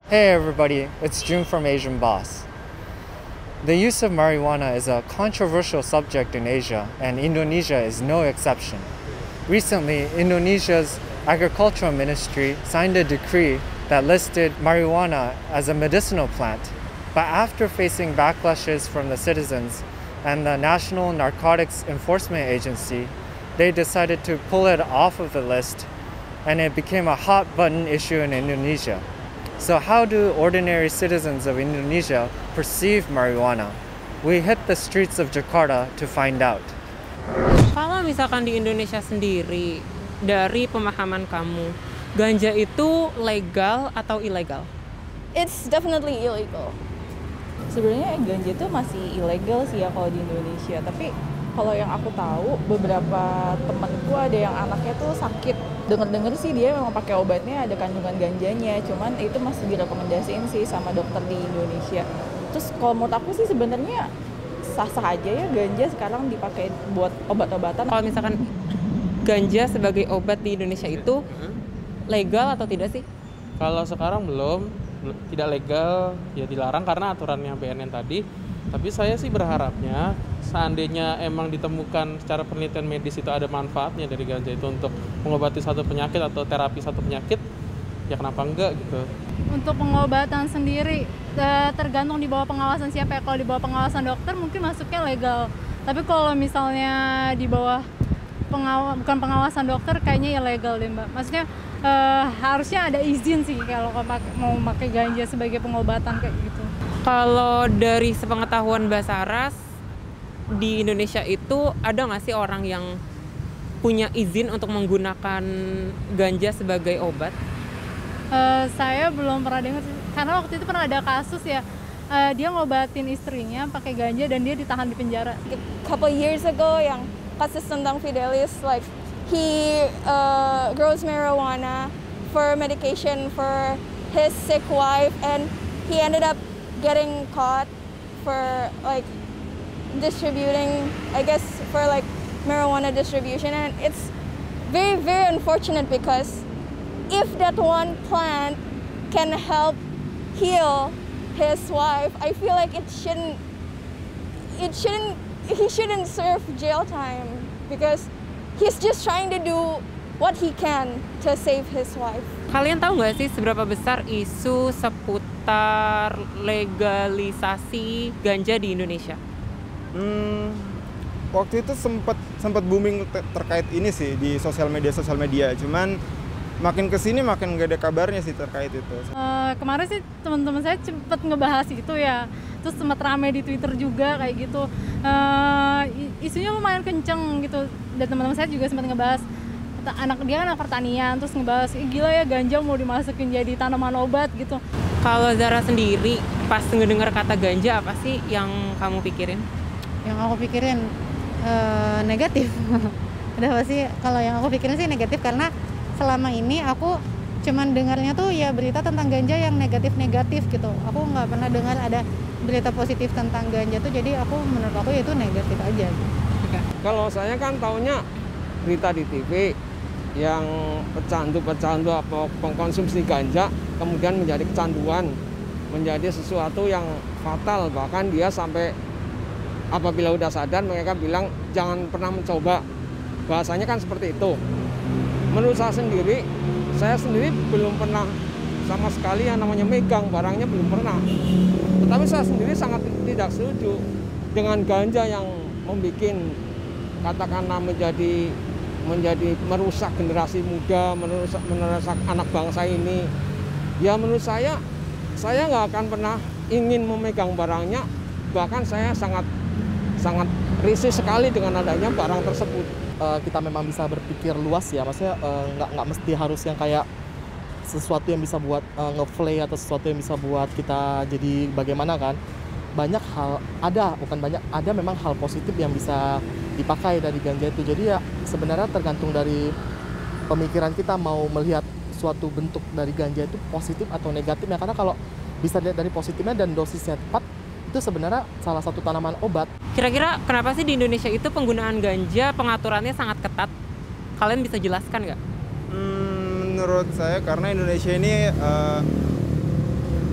Hey everybody, it's June from Asian Boss. The use of marijuana is a controversial subject in Asia, and Indonesia is no exception. Recently, Indonesia's agricultural ministry signed a decree that listed marijuana as a medicinal plant. But after facing backlashes from the citizens and the National Narcotics Enforcement Agency, they decided to pull it off of the list, and it became a hot button issue in Indonesia. So how do ordinary citizens of Indonesia perceive marijuana? We hit the streets of Jakarta to find out. Kalau misalkan di Indonesia sendiri, dari pemahaman kamu, ganja itu legal atau ilegal? It's definitely illegal. Sebenarnya ganja itu masih ilegal sih ya kalau di Indonesia. Tapi kalau yang aku tahu, beberapa temanku ada yang anaknya tuh sakit. Dengar-dengar sih dia memang pakai obatnya ada kandungan ganjanya. Cuman itu masih direkomendasiin sih sama dokter di Indonesia. Terus kalau menurut aku sih sebenarnya sah-sah aja ya ganja sekarang dipakai buat obat-obatan. Kalau misalkan ganja sebagai obat di Indonesia itu legal atau tidak sih? Kalau sekarang belum, tidak legal, ya dilarang karena aturannya BNN tadi. Tapi saya sih berharapnya seandainya emang ditemukan secara penelitian medis itu ada manfaatnya dari ganja itu untuk mengobati satu penyakit atau terapi satu penyakit, ya kenapa enggak gitu. Untuk pengobatan sendiri tergantung di bawah pengawasan siapa ya. Kalau di bawah pengawasan dokter mungkin masuknya legal. Tapi kalau misalnya di bawah bukan pengawasan dokter kayaknya ilegal deh Mbak. Maksudnya harusnya ada izin sih kalau mau pakai ganja sebagai pengobatan kayak gitu. Kalau dari sepengetahuan Mbak Saras, di Indonesia itu ada nggak sih orang yang punya izin untuk menggunakan ganja sebagai obat? Saya belum pernah dengar sih. Karena waktu itu pernah ada kasus ya, dia ngobatin istrinya pakai ganja dan dia ditahan di penjara. A couple years ago yang kasus tentang Fidelis, like he grows marijuana for medication for his sick wife, and he ended up getting caught for like distributing, I guess for like marijuana distribution, and it's very, very unfortunate because if that one plant can help heal his wife, I feel like he shouldn't serve jail time because he's just trying to do what he can to save his wife. Kalian tahu nggak sih seberapa besar isu seputar legalisasi ganja di Indonesia? Waktu itu sempat booming terkait ini sih di sosial media. Cuman makin kesini makin nggak ada kabarnya sih terkait itu. Kemarin sih teman-teman saya cepet ngebahas itu ya. Terus sempat rame di Twitter juga kayak gitu. Isunya lumayan kenceng gitu. Dan teman-teman saya juga sempat ngebahas. Dia kan anak pertanian, terus ngebahas gila ya ganja mau dimasukin jadi tanaman obat gitu. Kalau Zara sendiri pas ngedengar kata ganja apa sih yang kamu pikirin? Yang aku pikirin negatif. Udah pasti kalau yang aku pikirin sih negatif karena selama ini aku cuman dengarnya tuh ya berita tentang ganja yang negatif-negatif gitu. Aku nggak pernah dengar ada berita positif tentang ganja tuh, jadi menurut aku ya itu negatif aja. Kalau saya kan taunya berita di TV yang pecandu apa pengkonsumsi ganja kemudian menjadi kecanduan, menjadi sesuatu yang fatal, bahkan dia sampai apabila udah sadar mereka bilang jangan pernah mencoba, bahasanya kan seperti itu. Menurut saya sendiri belum pernah sama sekali yang namanya megang barangnya, belum pernah. Tetapi saya sendiri sangat tidak setuju dengan ganja yang membuat katakanlah menjadi merusak generasi muda, merusak anak bangsa ini. Ya menurut saya nggak akan pernah ingin memegang barangnya, bahkan saya sangat risih sekali dengan adanya barang tersebut. Kita memang bisa berpikir luas ya, maksudnya nggak mesti harus yang kayak sesuatu yang bisa buat nge-play atau sesuatu yang bisa buat kita jadi bagaimana kan. Banyak hal, ada memang hal positif yang bisa dipakai dari ganja itu. Jadi ya sebenarnya tergantung dari pemikiran kita mau melihat suatu bentuk dari ganja itu positif atau negatifnya. Karena kalau bisa dilihat dari positifnya dan dosisnya tepat, itu sebenarnya salah satu tanaman obat. Kira-kira kenapa sih di Indonesia itu penggunaan ganja pengaturannya sangat ketat? Kalian bisa jelaskan nggak? Menurut saya karena Indonesia ini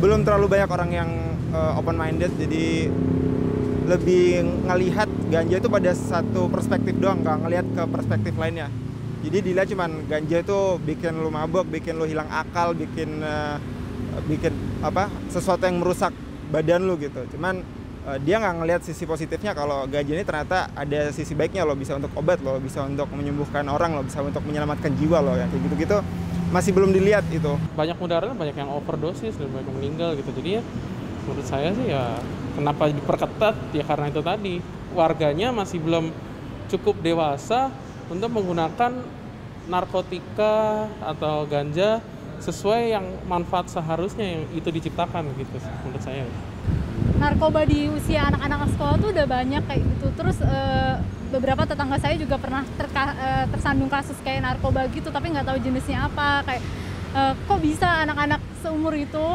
belum terlalu banyak orang yang open minded, jadi lebih ngelihat ganja itu pada satu perspektif doang, nggak ngelihat ke perspektif lainnya. Jadi dilihat cuman ganja itu bikin lu mabok, bikin lu hilang akal, bikin sesuatu yang merusak badan lu gitu. Cuman dia nggak ngelihat sisi positifnya kalau ganja ini ternyata ada sisi baiknya, lo bisa untuk obat, lo bisa untuk menyembuhkan orang, lo bisa untuk menyelamatkan jiwa lo, ya kayak gitu-gitu masih belum dilihat itu. Banyak mudaratnya, banyak yang overdosis dan banyak yang meninggal gitu. Jadi ya menurut saya sih ya kenapa diperketat ya karena itu tadi warganya masih belum cukup dewasa untuk menggunakan narkotika atau ganja sesuai yang manfaat seharusnya yang itu diciptakan gitu menurut saya. Narkoba di usia anak-anak sekolah tuh udah banyak kayak gitu. Terus beberapa tetangga saya juga pernah tersandung kasus kayak narkoba gitu, tapi nggak tahu jenisnya apa. Kayak kok bisa anak-anak seumur itu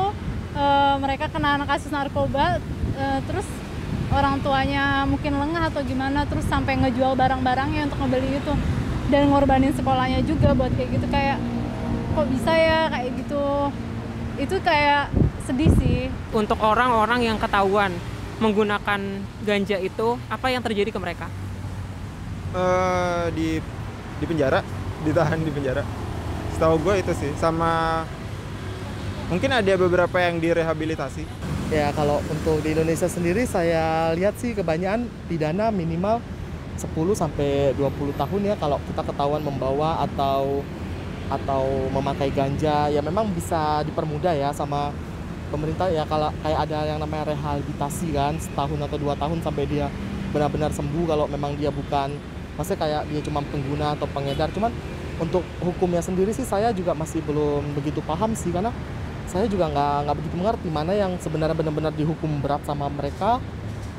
mereka kena kasus narkoba, terus orang tuanya mungkin lengah atau gimana, terus sampai ngejual barang-barangnya untuk ngebeli itu dan ngorbanin sekolahnya juga buat kayak gitu. Kayak kok bisa ya kayak gitu. Itu kayak sedih sih. Untuk orang-orang yang ketahuan menggunakan ganja itu, apa yang terjadi ke mereka? Di penjara, ditahan di penjara. Setahu gue itu sih, sama mungkin ada beberapa yang direhabilitasi. Ya kalau untuk di Indonesia sendiri saya lihat sih kebanyakan pidana minimal 10-20 tahun ya kalau kita ketahuan membawa atau memakai ganja. Ya memang bisa dipermudah ya sama pemerintah ya, kalau kayak ada yang namanya rehabilitasi kan, setahun atau 2 tahun sampai dia benar-benar sembuh kalau memang dia bukan, maksudnya kayak dia cuma pengguna atau pengedar. Cuman untuk hukumnya sendiri sih saya juga masih belum begitu paham sih, karena saya juga nggak begitu mengerti mana yang sebenarnya benar-benar dihukum berat sama mereka,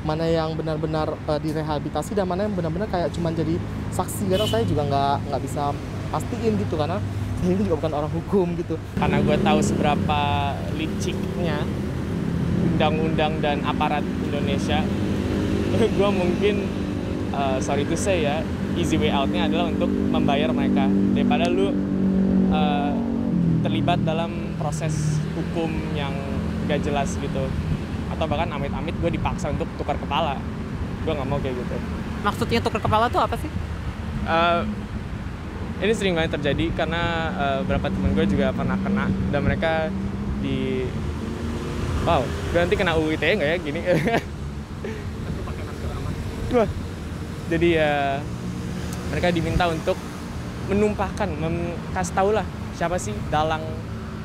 mana yang benar-benar direhabilitasi, dan mana yang benar-benar kayak cuma jadi saksi. Karena saya juga nggak bisa pastiin gitu, karena saya ini juga bukan orang hukum gitu. Karena gue tahu seberapa liciknya undang-undang dan aparat Indonesia, gue mungkin sorry to say ya, easy way out-nya adalah untuk membayar mereka daripada lu terlibat dalam proses hukum yang gak jelas gitu, atau bahkan amit-amit gue dipaksa untuk tukar kepala. Gue nggak mau kayak gitu. Maksudnya tukar kepala tuh apa sih? Ini sering banget terjadi karena beberapa temen gue juga pernah kena, dan mereka gue nanti kena UU ITE nggak ya gini? Jadi ya mereka diminta untuk menumpahkan, kasih tau lah siapa sih dalang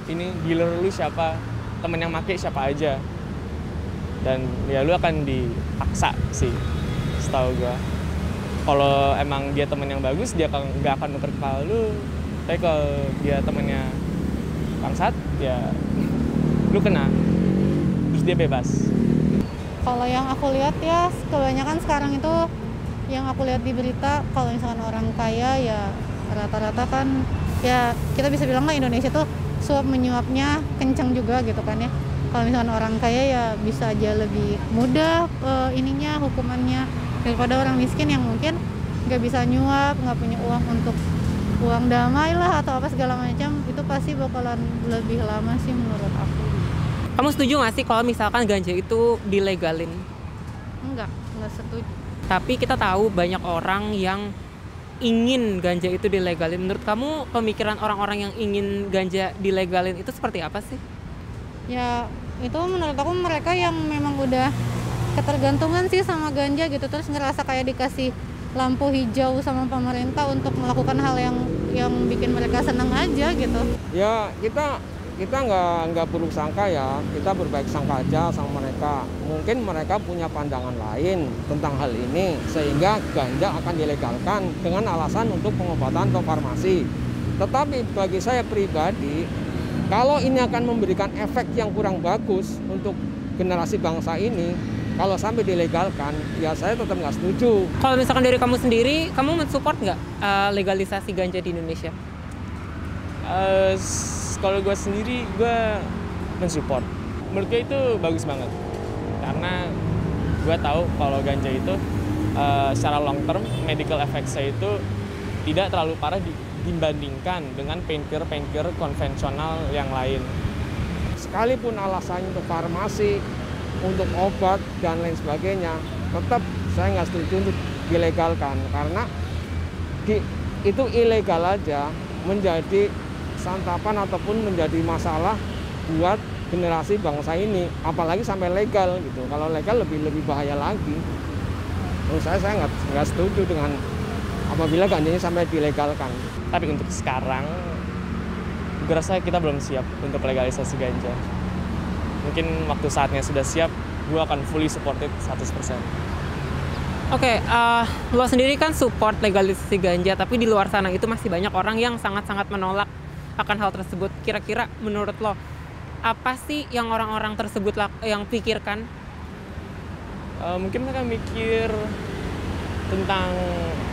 ini, dealer lu siapa, temen yang make siapa aja, dan ya lu akan dipaksa sih setahu gue. Kalau emang dia temen yang bagus, dia nggak akan nuker kepala lu. Tapi kalau dia temennya bangsat, ya lu kena, terus dia bebas. Kalau yang aku lihat ya, kebanyakan sekarang itu yang aku lihat di berita, kalau misalkan orang kaya ya rata-rata kan, ya kita bisa bilang lah Indonesia tuh suap menyuapnya kenceng juga gitu kan ya. Kalau misalkan orang kaya ya bisa aja lebih mudah ininya hukumannya daripada orang miskin yang mungkin nggak bisa nyuap, nggak punya uang untuk uang damai lah atau apa segala macam. Itu pasti bakalan lebih lama sih menurut aku. Kamu setuju nggak sih kalau misalkan ganja itu dilegalin? Nggak setuju. Tapi kita tahu banyak orang yang ingin ganja itu dilegalin. Menurut kamu pemikiran orang-orang yang ingin ganja dilegalin itu seperti apa sih? Ya itu menurut aku mereka yang memang udah ketergantungan sih sama ganja gitu, terus ngerasa kayak dikasih lampu hijau sama pemerintah untuk melakukan hal yang bikin mereka senang aja gitu. Ya kita nggak buruk sangka ya, kita berbaik sangka aja sama mereka. Mungkin mereka punya pandangan lain tentang hal ini sehingga ganja akan dilegalkan dengan alasan untuk pengobatan atau farmasi. Tetapi bagi saya pribadi, kalau ini akan memberikan efek yang kurang bagus untuk generasi bangsa ini, kalau sampai dilegalkan, ya saya tetap nggak setuju. Kalau misalkan dari kamu sendiri, kamu mensupport nggak legalisasi ganja di Indonesia? Kalau gue sendiri, gue mensupport. Menurut gue itu bagus banget. Karena gue tahu kalau ganja itu secara long term, medical effects-nya itu tidak terlalu parah dibandingkan dengan painkiller konvensional yang lain. sekalipun alasannya untuk farmasi, untuk obat dan lain sebagainya, tetap saya nggak setuju untuk dilegalkan karena itu ilegal aja menjadi santapan ataupun menjadi masalah buat generasi bangsa ini, apalagi sampai legal gitu. Kalau legal lebih bahaya lagi. Menurut saya nggak setuju dengan apabila ganjanya sampai dilegalkan. Tapi untuk sekarang, gue rasa kita belum siap untuk legalisasi ganja. Mungkin waktu saatnya sudah siap, gue akan fully supported 100%. Oke, lo sendiri kan support legalisasi ganja, tapi di luar sana itu masih banyak orang yang sangat-sangat menolak akan hal tersebut. Kira-kira menurut lo, apa sih yang orang-orang tersebut yang pikirkan? Mungkin mereka mikir tentang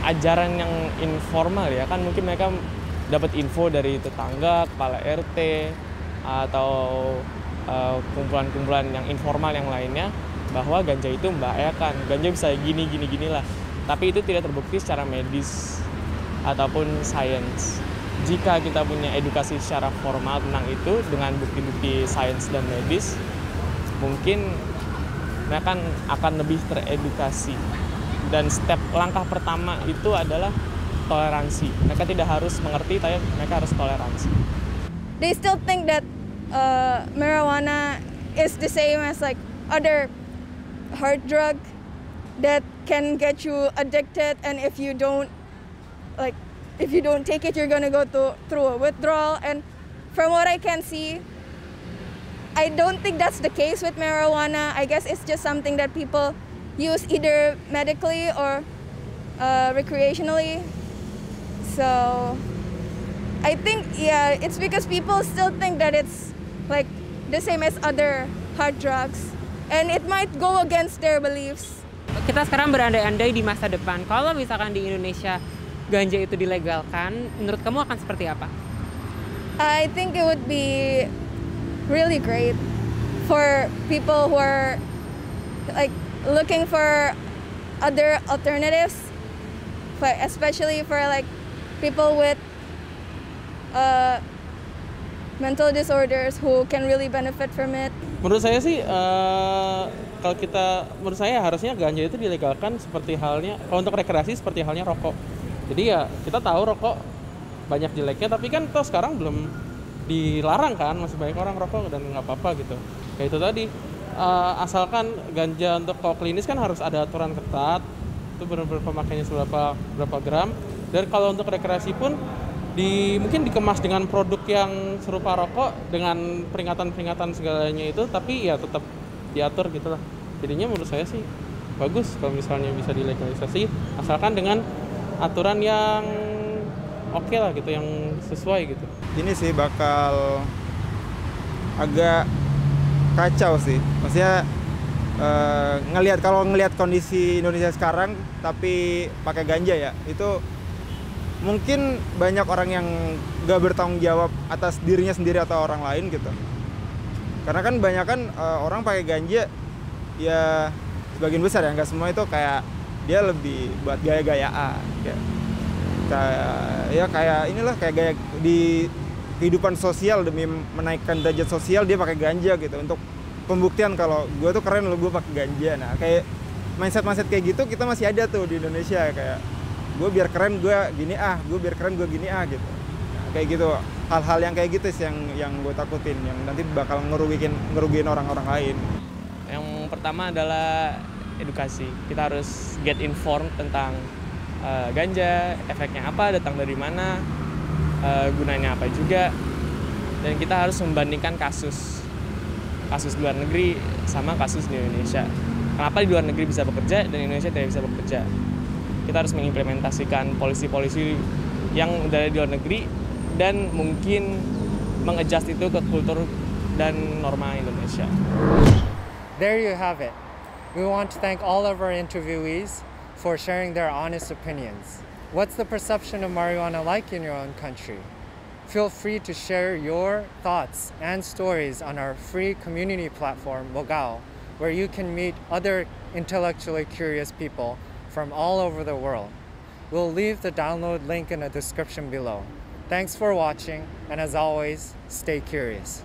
ajaran yang informal ya kan, mungkin mereka dapat info dari tetangga, kepala RT, atau kumpulan-kumpulan yang informal yang lainnya bahwa ganja itu membahayakan, ganja bisa gini lah. Tapi itu tidak terbukti secara medis ataupun sains. Jika kita punya edukasi secara formal tentang itu dengan bukti-bukti sains dan medis, mungkin mereka akan lebih teredukasi. Dan langkah pertama itu adalah toleransi. Mereka tidak harus mengerti, tapi mereka harus toleransi. They still think that marijuana is the same as like other hard drug that can get you addicted, and if you don't take it, you're gonna go through a withdrawal. And from what I can see, I don't think that's the case with marijuana. I guess it's just something that people use either medically or recreationally. So I think, yeah, it's because people still think that it's like the same as other hard drugs, and it might go against their beliefs. Kita sekarang berandai-andai di masa depan, kalau misalkan di Indonesia ganja itu dilegalkan, menurut kamu akan seperti apa? I think it would be really great for people who are like looking for other alternatives, but especially for like people with mental disorders who can really benefit from it. Menurut saya sih, menurut saya harusnya ganja itu dilegalkan seperti halnya, kalau untuk rekreasi seperti halnya rokok. Jadi ya kita tahu rokok banyak jeleknya, tapi kan toh sekarang belum dilarang kan, masih banyak orang rokok dan nggak apa-apa gitu. Kayak itu tadi, asalkan ganja untuk kalau klinis kan harus ada aturan ketat, itu benar-benar pemakaiannya berapa gram. Dan kalau untuk rekreasi pun mungkin dikemas dengan produk yang serupa rokok dengan peringatan-peringatan segalanya itu, tapi ya tetap diatur gitulah. Jadinya menurut saya sih bagus kalau misalnya bisa dilegalisasi, asalkan dengan aturan yang oke lah gitu, yang sesuai gitu. Ini sih bakal agak kacau sih, maksudnya kalau ngelihat kondisi Indonesia sekarang tapi pakai ganja ya, itu mungkin banyak orang yang gak bertanggung jawab atas dirinya sendiri atau orang lain gitu. Karena kan banyak kan orang pakai ganja ya sebagian besar ya, nggak semua itu kayak dia lebih buat gaya-gayaan kayak inilah, kayak gaya di kehidupan sosial demi menaikkan derajat sosial dia pakai ganja gitu untuk pembuktian kalau gue tuh keren loh gue pakai ganja. Nah kayak mindset kayak gitu kita masih ada tuh di Indonesia, kayak gue biar keren gue gini gue biar keren gue gini gitu. Nah, kayak gitu, hal-hal yang kayak gitu sih yang gue takutin, yang nanti bakal ngerugiin orang-orang lain. Yang pertama adalah edukasi. Kita harus get informed tentang ganja, efeknya apa, datang dari mana, gunanya apa juga. Dan kita harus membandingkan kasus luar negeri sama kasus di Indonesia. Kenapa di luar negeri bisa bekerja dan Indonesia tidak bisa bekerja? Kita harus mengimplementasikan polisi-polisi yang dari luar negeri dan mungkin mengadjust itu ke kultur dan norma Indonesia. There you have it. We want to thank all of our interviewees for sharing their honest opinions. What's the perception of marijuana like in your own country? Feel free to share your thoughts and stories on our free community platform, Wogao, where you can meet other intellectually curious people from all over the world. We'll leave the download link in the description below. Thanks for watching, and as always, stay curious.